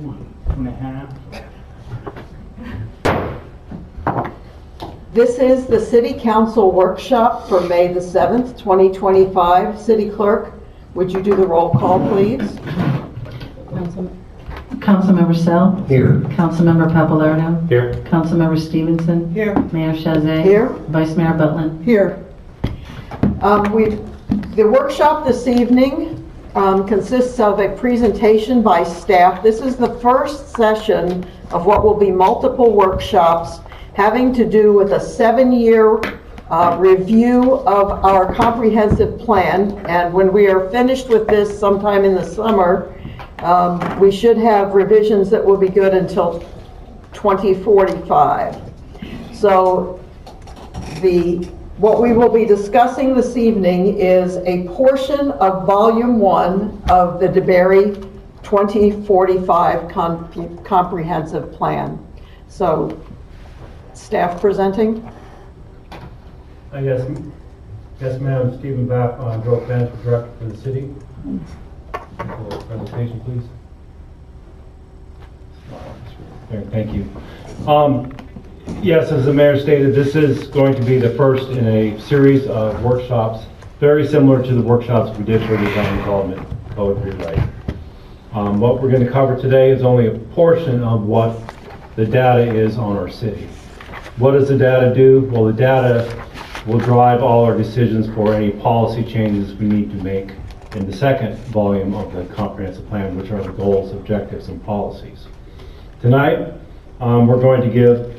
2.5. This is the City Council workshop for May the 7th, 2025. City Clerk, would you do the roll call, please? Councilmember Sell. Here. Councilmember Papalardo. Here. Councilmember Stevenson. Here. Mayor Chazé. Here. Vice Mayor Butland. Here. The workshop this evening consists of a presentation by staff. This is the first session of what will be multiple workshops having to do with a 7-year review of our comprehensive plan. And when we are finished with this sometime in the summer, we should have revisions that will be good until 2045. So what we will be discussing this evening is a portion of Volume 1 of the DeBerry 2045 Comprehensive Plan. So, staff presenting. Yes, ma'am. Stephen Bapp, Growth Management Director for the city. Presentation, please. There, thank you. Yes, as the mayor stated, this is going to be the first in a series of workshops, very similar to the workshops we did for the zoning development code rewrite. What we're going to cover today is only a portion of what the data is on our city. What does the data do? Well, the data will drive all our decisions for any policy changes we need to make in the second volume of the comprehensive plan, which are the goals, objectives, and policies. Tonight, we're going to give,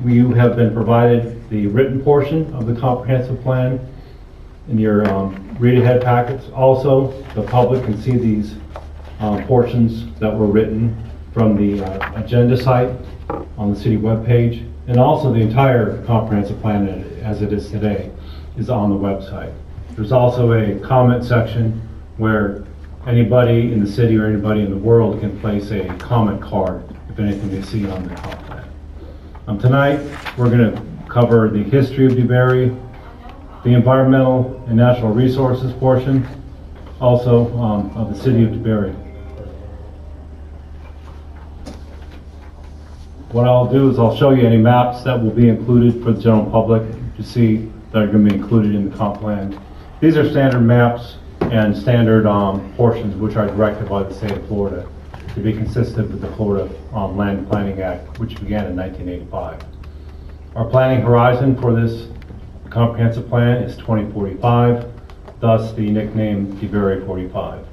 you have been provided the written portion of the comprehensive plan in your read-ahead packets. Also, the public can see these portions that were written from the agenda site on the city webpage, and also the entire comprehensive plan as it is today is on the website. There's also a comment section where anybody in the city or anybody in the world can place a comment card if anything they see on the comp plan. Tonight, we're going to cover the history of DeBerry, the environmental and natural resources portion, also of the city of DeBerry. What I'll do is I'll show you any maps that will be included for the general public to see that are going to be included in the comp plan. These are standard maps and standard portions which are directed by the state of Florida to be consistent with the Florida Land Planning Act, which began in 1985. Our planning horizon for this comprehensive plan is 2045, thus the nickname DeBerry 45.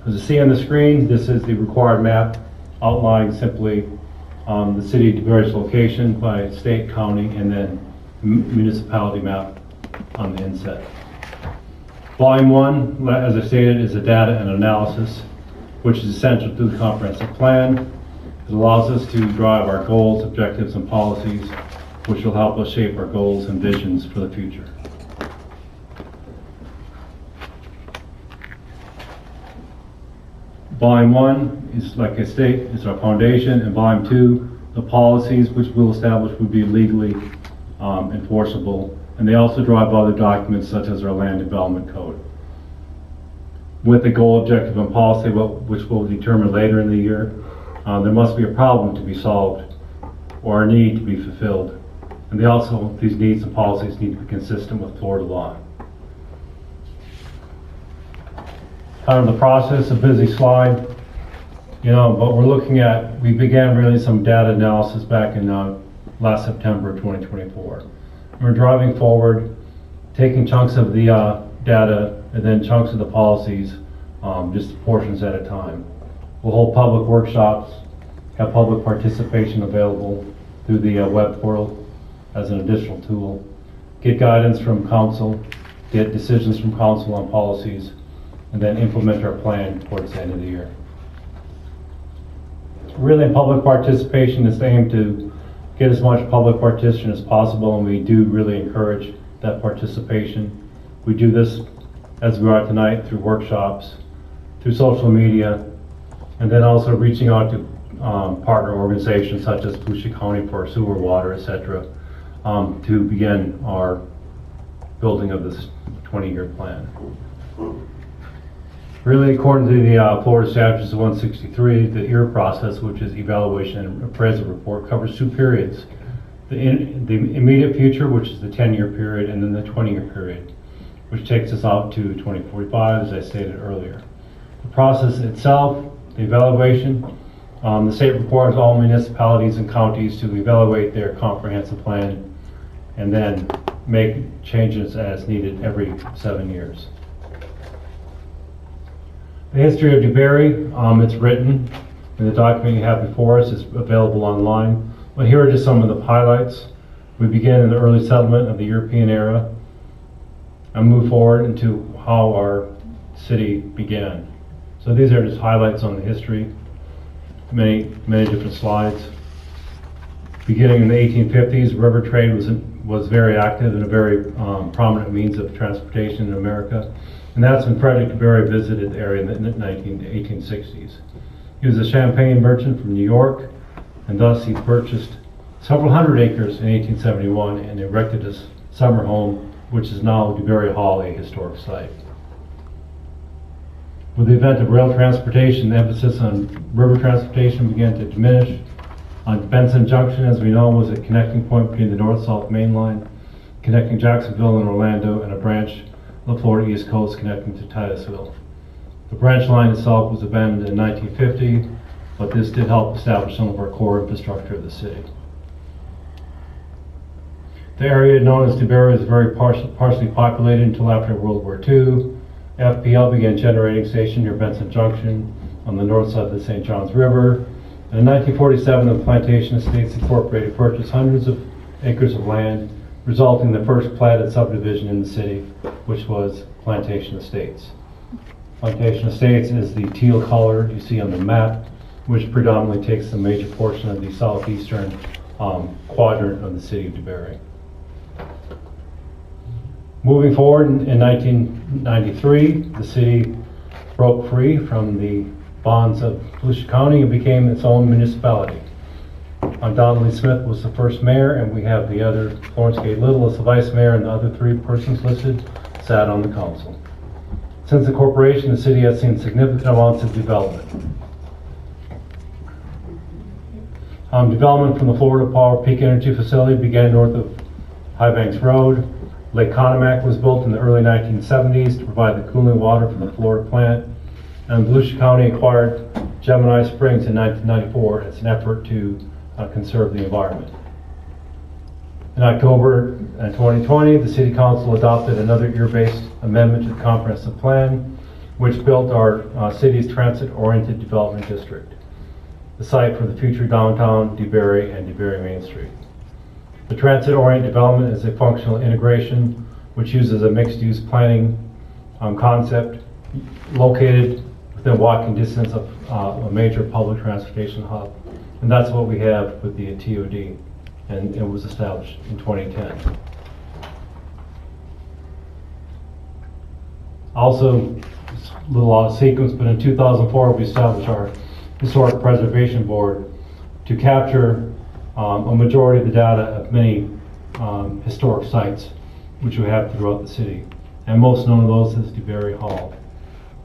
As you see on the screen, this is the required map outlining simply the city of DeBerry's location by state, county, and then municipality map on the inset. Volume 1, as I stated, is a data and analysis, which is essential to the comprehensive plan. It allows us to drive our goals, objectives, and policies, which will help us shape our goals and visions for the future. Volume 1 is, like I state, is our foundation, and Volume 2, the policies which we'll establish would be legally enforceable, and they also drive other documents such as our land development code. With the goal, objective, and policy, which we'll determine later in the year, there must be a problem to be solved or a need to be fulfilled, and these needs and policies need to be consistent with Florida law. Kind of the process, a busy slide, but we're looking at, we began really some data analysis back in last September 2024. We're driving forward, taking chunks of the data and then chunks of the policies, just portions at a time. We'll hold public workshops, have public participation available through the web portal as an additional tool, get guidance from council, get decisions from council on policies, and then implement our plan towards the end of the year. Really, public participation is aimed to get as much public participation as possible, and we do really encourage that participation. We do this as we are tonight through workshops, through social media, and then also reaching out to partner organizations such as Volusia County for sewer, water, etc., to begin our building of this 20-year plan. Really, according to the Florida Statutes 163, the EAR process, which is Evaluation and Appraisal Report, covers 2 periods. The immediate future, which is the 10-year period, and then the 20-year period, which takes us out to 2045, as I stated earlier. The process itself, the evaluation, the state requires all municipalities and counties to evaluate their comprehensive plan and then make changes as needed every 7 years. The history of DeBary, it's written in the document you have before us. It's available online. But here are just some of the highlights. We begin in the early settlement of the European era and move forward into how our city began. So these are just highlights on the history. Many different slides. Beginning in the 1850s, river trade was very active and a very prominent means of transportation in America. And that's when Frederick DeBary visited the area in the 1860s. He was a champagne merchant from New York, and thus he purchased several hundred acres in 1871 and erected his summer home, which is now DeBary Hall, a historic site. With the advent of rail transportation, the emphasis on river transportation began to diminish. Benson Junction, as we know, was a connecting point between the north-south main line, connecting Jacksonville and Orlando, and a branch of the Florida East Coast connecting to Titusville. The branch line itself was abandoned in 1950, but this did help establish some of our core infrastructure of the city. The area known as DeBary is very partially populated until after World War II. FPL began generating station near Benson Junction on the north side of the St. Johns River. In 1947, the Plantation Estates Incorporated purchased hundreds of acres of land, resulting in the first platted subdivision in the city, which was Plantation Estates. Plantation Estates is the teal color you see on the map, which predominantly takes the major portion of the southeastern quadrant of the city of DeBary. Moving forward, in 1993, the city broke free from the bonds of Volusia County and became its own municipality. Donnelly Smith was the first mayor, and we have the other, Florence Gay Little as the vice mayor, and the other 3 persons listed sat on the council. Since the corporation, the city has seen significant amounts of development. Development from the Florida Power Peak Energy Facility began north of High Banks Road. Lake Conomac was built in the early 1970s to provide the cooling water from the Florida plant. And Volusia County acquired Gemini Springs in 1994 as an effort to conserve the environment. In October 2020, the City Council adopted another year-based amendment to the comprehensive plan, which built our city's transit-oriented development district, the site for the future downtown DeBary and DeBary Main Street. The transit-oriented development is a functional integration which uses a mixed-use planning concept located within walking distance of a major public transportation hub. And that's what we have with the TOD, and it was established in 2010. Also, it's a little out of sequence, but in 2004 we established our Historic Preservation Board to capture a majority of the data of many historic sites which we have throughout the city. And most known of those is DeBary Hall.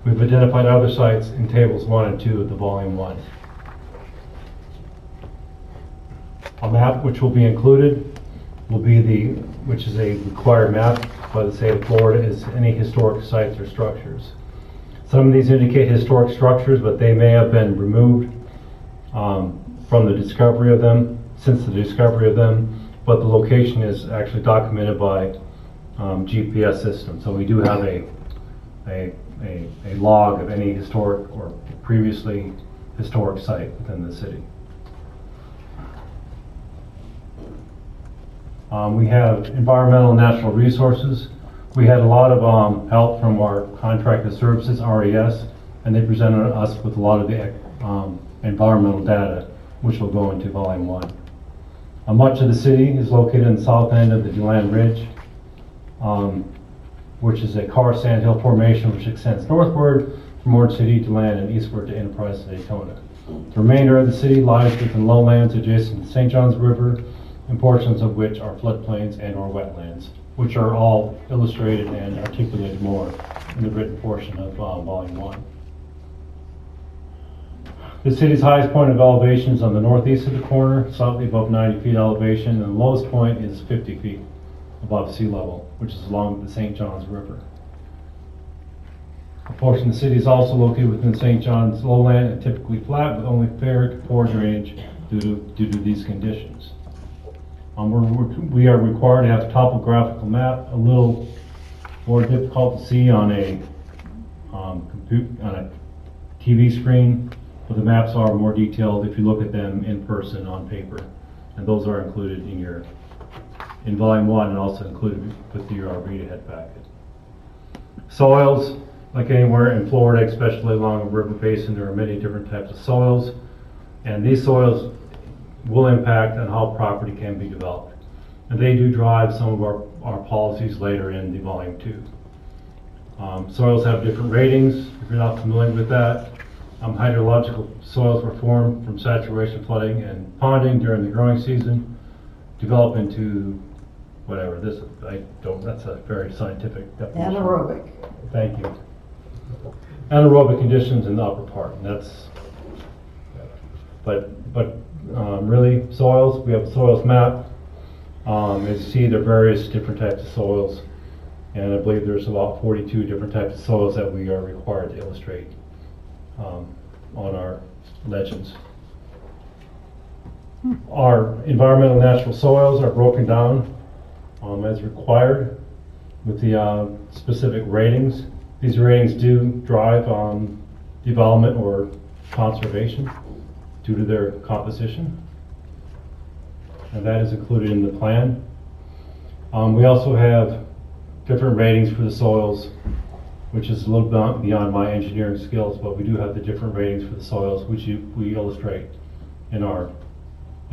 We've identified other sites in tables 1 and 2 of the volume 1. A map which will be included will be which is a required map by the state of Florida, is any historic sites or structures. Some of these indicate historic structures, but they may have been removed from the discovery of them, since the discovery of them, but the location is actually documented by GPS system. So we do have a log of any historic or previously historic site within the city. We have environmental and natural resources. We had a lot of help from our contracted services, RES, and they presented us with a lot of the environmental data, which will go into volume 1. Much of the city is located in the south end of the DeLand Ridge, which is a karst sandhill formation which extends northward from Orange City, DeLand, and eastward to Enterprise and Daytona. The remainder of the city lies within lowlands adjacent to the St. Johns River, and portions of which are floodplains and or wetlands, which are all illustrated and articulated more in the written portion of Volume 1. The city's highest point of elevation is on the northeast of the corner, slightly above 90 feet elevation, and the lowest point is 50 feet above sea level, which is along the St. Johns River. A portion of the city is also located within St. Johns lowland and typically flat, with only fair poor drainage due to these conditions. We are required to have a topographical map, a little more difficult to see on a TV screen, but the maps are more detailed if you look at them in person on paper, and those are included in Volume 1 and also included with your read-ahead packet. Soils, like anywhere in Florida, especially along a river basin, there are many different types of soils, and these soils will impact on how property can be developed. And they do drive some of our policies later in the Volume 2. Soils have different ratings, if you're not familiar with that. Hydrological soils were formed from saturation, flooding, and ponding during the growing season, develop into whatever that's a very scientific definition. Anaerobic. Thank you. Anaerobic conditions in the upper part, and that's, but really soils, we have a soils map. As you see, there are various different types of soils, and I believe there's about 42 different types of soils that we are required to illustrate on our legends. Our environmental natural soils are broken down as required with the specific ratings. These ratings do drive development or conservation due to their composition, and that is included in the plan. We also have different ratings for the soils, which is a little beyond my engineering skills, but we do have the different ratings for the soils, which we illustrate in our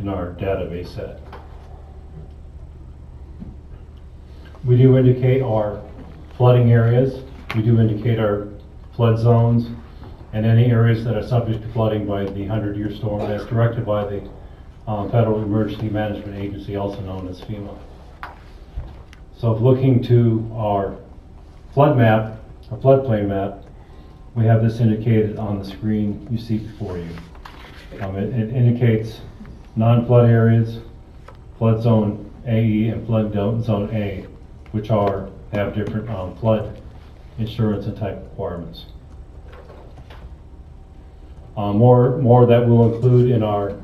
database set. We do indicate our flooding areas. We do indicate our flood zones and any areas that are subject to flooding by the 100-year storm as directed by the Federal Emergency Management Agency, also known as FEMA. So if looking to our flood map, our floodplain map, we have this indicated on the screen you see before you. It indicates non-flood areas, flood zone AE and flood zone A, which have different flood insurance and type requirements. More that we'll include in our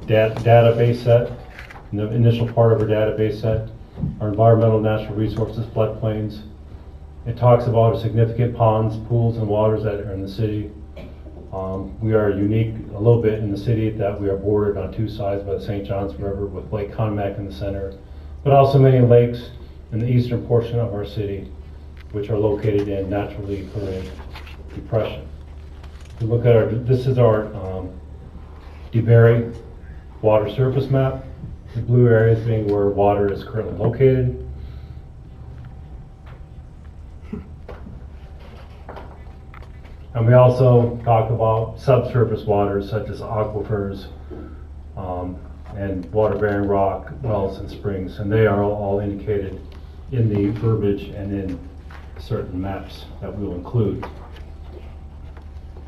database set, in the initial part of our database set, our environmental natural resources floodplains. It talks about significant ponds, pools, and waters that are in the city. We are unique a little bit in the city that we are bordered on two sides by the St. Johns River with Lake Conemack in the center, but also many lakes in the eastern portion of our city, which are located in naturally occurring depression. If you look at this is our DeBerry water surface map. The blue areas being where water is currently located. And we also talk about subsurface waters such as aquifers and water-bearing rock, wells, and springs, and they are all indicated in the verbiage and in certain maps that we will include.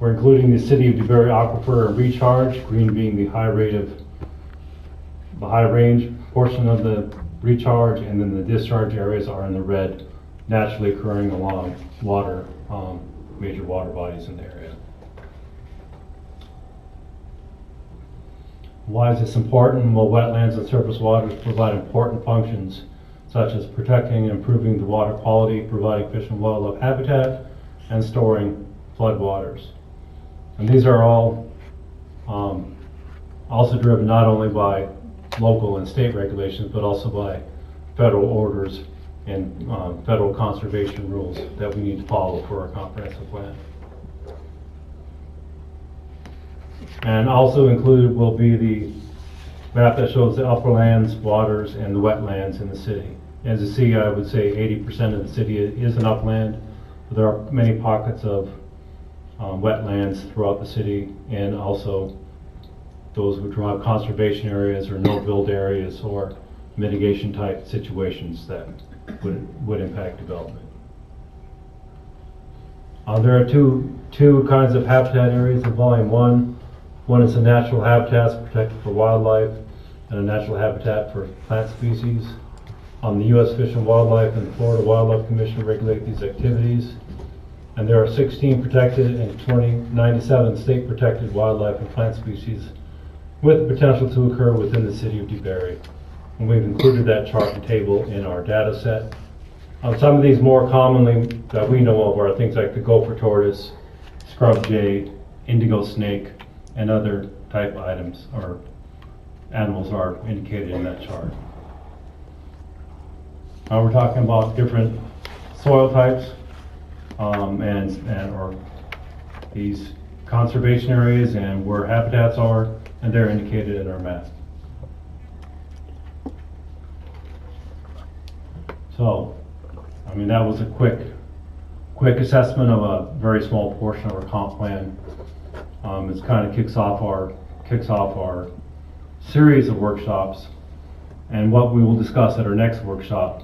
We're including the City of DeBerry Aquifer and Recharge, green being the high range portion of the recharge, and then the discharge areas are in the red, naturally occurring along water, major water bodies in the area. Why is this important? Well, wetlands and surface waters provide important functions such as protecting and improving the water quality, providing fish and wildlife habitat, and storing flood waters. And these are all also driven not only by local and state regulations, but also by federal orders and federal conservation rules that we need to follow for our comprehensive plan. And also included will be the map that shows the upperlands, waters, and the wetlands in the city. As you see, I would say 80% of the city is an upland, but there are many pockets of wetlands throughout the city, and also those would drive conservation areas or no-build areas or mitigation type situations that would impact development. There are two kinds of habitat areas in Volume 1. One is a natural habitats protected for wildlife and a natural habitat for plant species. The U.S. Fish and Wildlife and the Florida Wildlife Commission regulate these activities. And there are 16 protected and 97 state protected wildlife and plant species with the potential to occur within the city of DeBary. And we've included that chart and table in our data set. Some of these more commonly that we know of are things like the gopher tortoise, scrub jay, indigo snake, and other type items or animals are indicated in that chart. We're talking about different soil types or these conservation areas and where habitats are, and they're indicated in our map. So, that was a quick assessment of a very small portion of our comp plan. It kind of kicks off our series of workshops, and what we will discuss at our next workshop.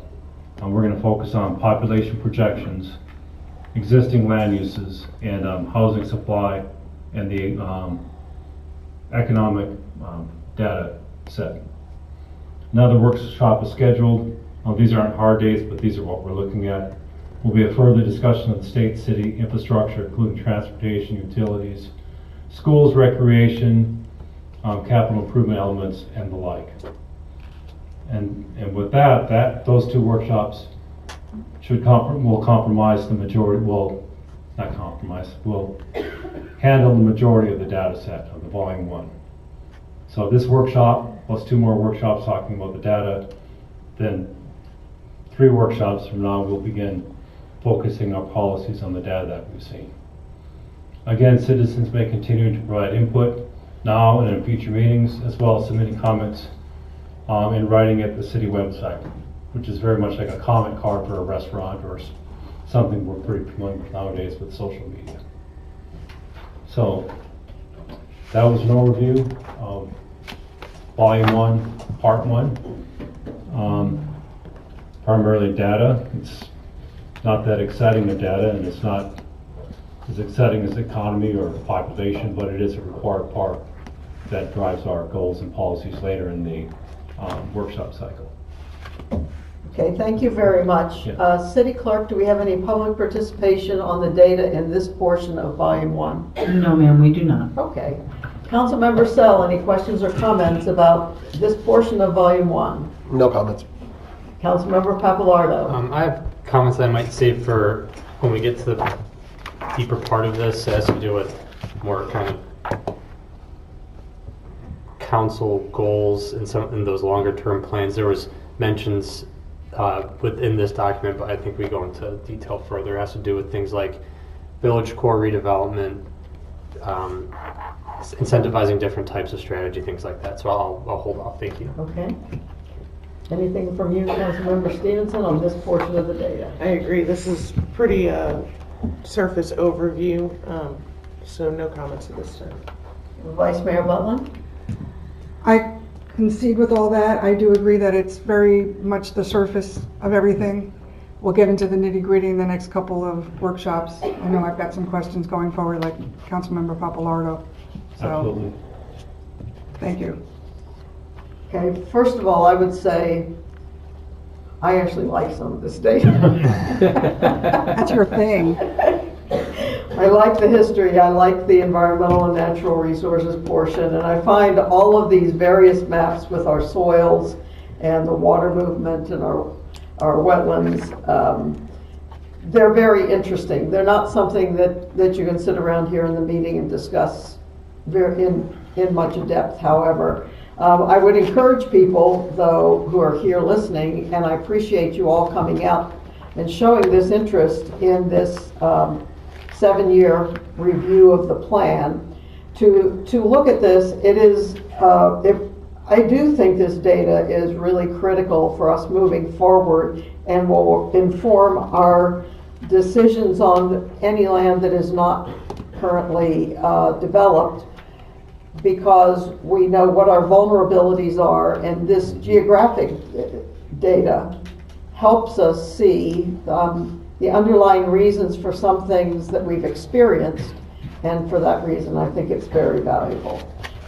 We're going to focus on population projections, existing land uses, and housing supply, and the economic data set. Another workshop is scheduled. These aren't hard dates, but these are what we're looking at. Will be a further discussion of the state city infrastructure, including transportation, utilities, schools, recreation, capital improvement elements, and the like. And with that those two workshops will compromise the majority. Will not compromise. Will handle the majority of the data set of the Volume 1. So this workshop plus 2 more workshops talking about the data, then 3 workshops from now we'll begin focusing our policies on the data that we've seen. Again, citizens may continue to provide input now and in future meetings, as well as submitting comments in writing at the city website, which is very much like a comment card for a restaurant or something we're pretty familiar with nowadays with social media. So that was an overview of Volume 1, Part 1. Primarily data. It's not that exciting of data, and it's not as exciting as economy or population, but it is a required part that drives our goals and policies later in the workshop cycle. Okay, thank you very much. Yeah. City Clerk, do we have any public participation on the data in this portion of Volume 1? No, ma'am, we do not. Okay. Councilmember Sell, any questions or comments about this portion of Volume 1? No comments. Councilmember Papalardo. I have comments that I might save for when we get to the deeper part of this. It has to do with more kind of council goals and some in those longer term plans. There was mentions within this document, but I think we go into detail further. It has to do with things like village core redevelopment, incentivizing different types of strategy, things like that. So I'll hold off. Thank you. Okay. Anything from you, Councilmember Stevenson, on this portion of the data? I agree. This is pretty surface overview, so no comments at this time. Vice Mayor Butler? I concede with all that. I do agree that it's very much the surface of everything. We'll get into the nitty-gritty in the next couple of workshops. I know I've got some questions going forward, like Councilmember Papalardo. So, Absolutely. thank you. Okay, first of all, I would say I actually like some of this data. That's your thing. I like the history, I like the environmental and natural resources portion, and I find all of these various maps with our soils and the water movement and our wetlands, they're very interesting. They're not something that you can sit around here in the meeting and discuss in much depth, however. I would encourage people, though, who are here listening, and I appreciate you all coming out and showing this interest in this 7-year review of the plan, to look at this. It is, I do think this data is really critical for us moving forward and will inform our decisions on any land that is not currently developed, because we know what our vulnerabilities are, and this geographic data helps us see the underlying reasons for some things that we've experienced, and for that reason, I think it's very valuable.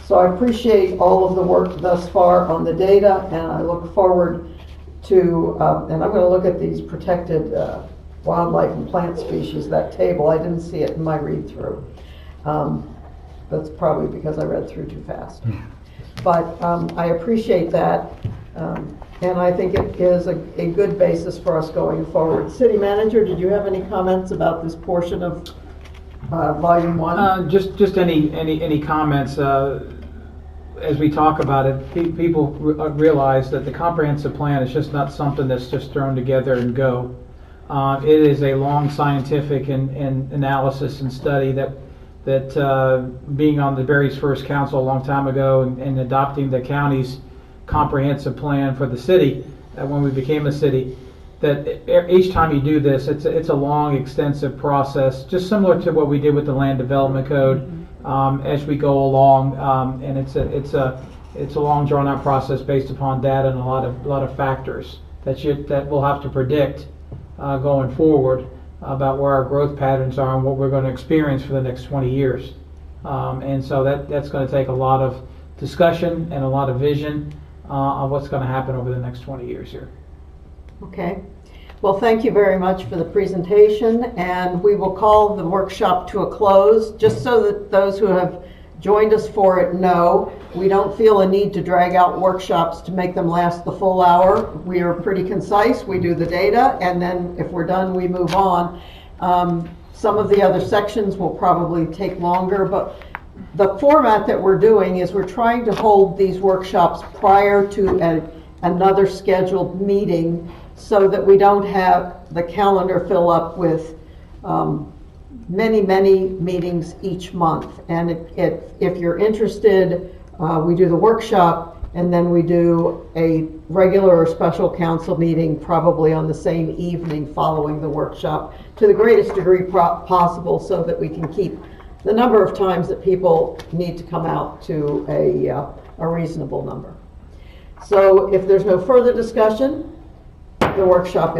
So I appreciate all of the work thus far on the data, and I look forward to, and I'm going to look at these protected wildlife and plant species, that table. I didn't see it in my read-through. That's probably because I read through too fast. But I appreciate that, and I think it is a good basis for us going forward. City Manager, did you have any comments about this portion of Volume 1? Just any comments, as we talk about it, people realize that the comprehensive plan is just not something that's just thrown together and go. It is a long scientific and analysis and study that being on the very first council a long time ago and adopting the county's comprehensive plan for the city, when we became a city, that each time you do this, it's a long, extensive process, just similar to what we did with the Land Development Code as we go along, and it's a long, drawn-out process based upon data and a lot of factors that we'll have to predict going forward about where our growth patterns are and what we're going to experience for the next 20 years. And so that's going to take a lot of discussion and a lot of vision on what's going to happen over the next 20 years here. Okay. Well, thank you very much for the presentation, and we will call the workshop to a close, just so that those who have joined us for it know we don't feel a need to drag out workshops to make them last the full hour. We are pretty concise. We do the data, and then if we're done, we move on. Some of the other sections will probably take longer, but the format that we're doing is we're trying to hold these workshops prior to another scheduled meeting, so that we don't have the calendar fill up with many meetings each month. And if you're interested, we do the workshop, and then we do a regular or special council meeting probably on the same evening following the workshop to the greatest degree possible, so that we can keep the number of times that people need to come out to a reasonable number. So if there's no further discussion, the workshop is